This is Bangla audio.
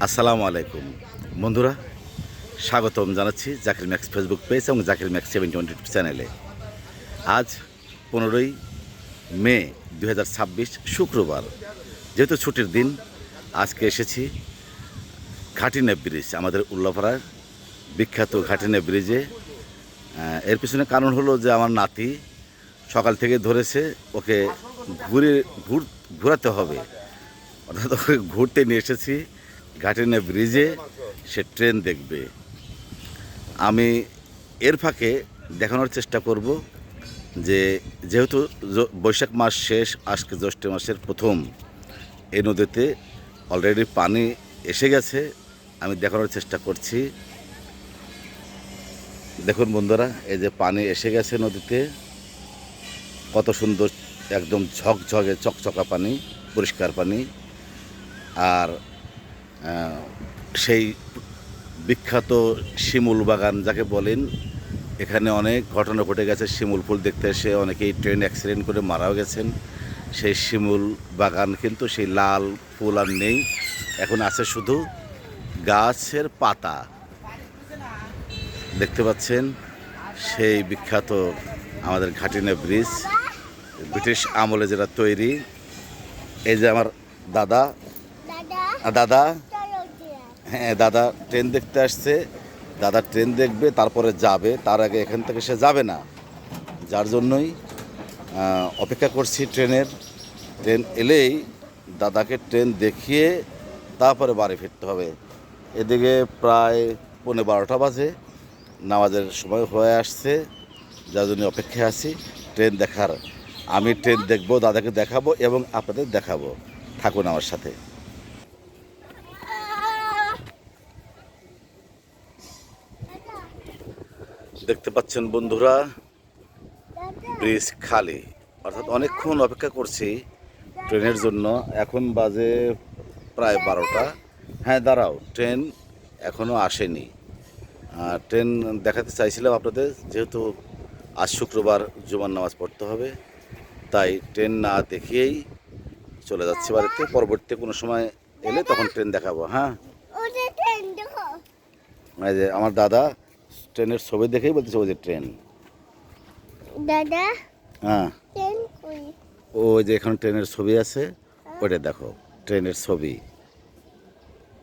আসসালামু আলাইকুম বন্ধুরা, স্বাগতম জানাচ্ছি জাকির ম্যাক্স ফেসবুক পেজ এবং জাকির ম্যাক্স 720 ইউটিউব চ্যানেলে। আজ 15ই মে 2026 শুক্রবার। যেহেতু ছুটির দিন, আজকে এসেছি ঘাটিনা ব্রিজ, আমাদের উল্লাপাড়ার বিখ্যাত ঘাটিনা ব্রিজে। এর পিছনে কারণ হলো যে আমার নাতি সকাল থেকে ধরেছে, ওকে ঘুরাতে হবে, অর্থাৎ ওকে ঘুরতে নিয়ে এসেছি ঘাটিনা ব্রিজে। সে ট্রেন দেখবে। আমি এর ফাঁকে দেখানোর চেষ্টা করব যে যেহেতু বৈশাখ মাস শেষ, আজকে জ্যৈষ্ঠ মাসের প্রথম, এই নদীতে অলরেডি পানি এসে গেছে। আমি দেখানোর চেষ্টা করছি। দেখুন বন্ধুরা, এই যে পানি এসে গেছে নদীতে, কত সুন্দর, একদম ঝকঝকে চকচকা পানি, পরিষ্কার পানি। আর সেই বিখ্যাত শিমুল বাগান যাকে বলেন, এখানে অনেক ঘটনা ঘটে গেছে। শিমুল ফুল দেখতে এসে অনেকেই ট্রেন অ্যাক্সিডেন্ট করে মারাও গেছেন। সেই শিমুল বাগান কিন্তু সেই লাল ফুল আর নেই, এখন আছে শুধু গাছের পাতা। দেখতে পাচ্ছেন সেই বিখ্যাত আমাদের ঘাটিনা ব্রিজ, ব্রিটিশ আমলে যেটা তৈরি। এই যে আমার দাদা দাদা হ্যাঁ, দাদা ট্রেন দেখতে আসছে। দাদা ট্রেন দেখবে, তারপরে যাবে। তার আগে এখান থেকে সে যাবে না, যার জন্যই অপেক্ষা করছি ট্রেন এলেই দাদাকে ট্রেন দেখিয়ে তারপরে বাড়ি ফিরতে হবে। এদিকে প্রায় 12:15 বাজে, নামাজের সময় হয়ে আসছে, যার জন্য অপেক্ষায় আছি ট্রেন দেখার। আমি ট্রেন দেখব, দাদাকে দেখাবো এবং আপনাদের দেখাবো। থাকুন আমার সাথে। দেখতে পাচ্ছেন বন্ধুরা, ব্রিজ খালি, অর্থাৎ অনেকক্ষণ অপেক্ষা করছি ট্রেনের জন্য। এখন বাজে প্রায় 12টা। হ্যাঁ দাঁড়াও, ট্রেন এখনও আসেনি। ট্রেন দেখাতে চাইছিলাম আপনাদের, যেহেতু আজ শুক্রবার জুমার নামাজ পড়তে হবে, তাই ট্রেন না দেখিয়েই চলে যাচ্ছি বাড়িতে। পরবর্তী কোনো সময় এলে তখন ট্রেন দেখাবো। হ্যাঁ, এই যে আমার দাদা ট্রেনের ছবি দেখেই বলতেছে ওই যে ট্রেন। দাদা, হ্যাঁ, ট্রেন কই? ওই যে এখানে ট্রেনের ছবি আছে, ওইটা দেখো, ট্রেনের ছবি।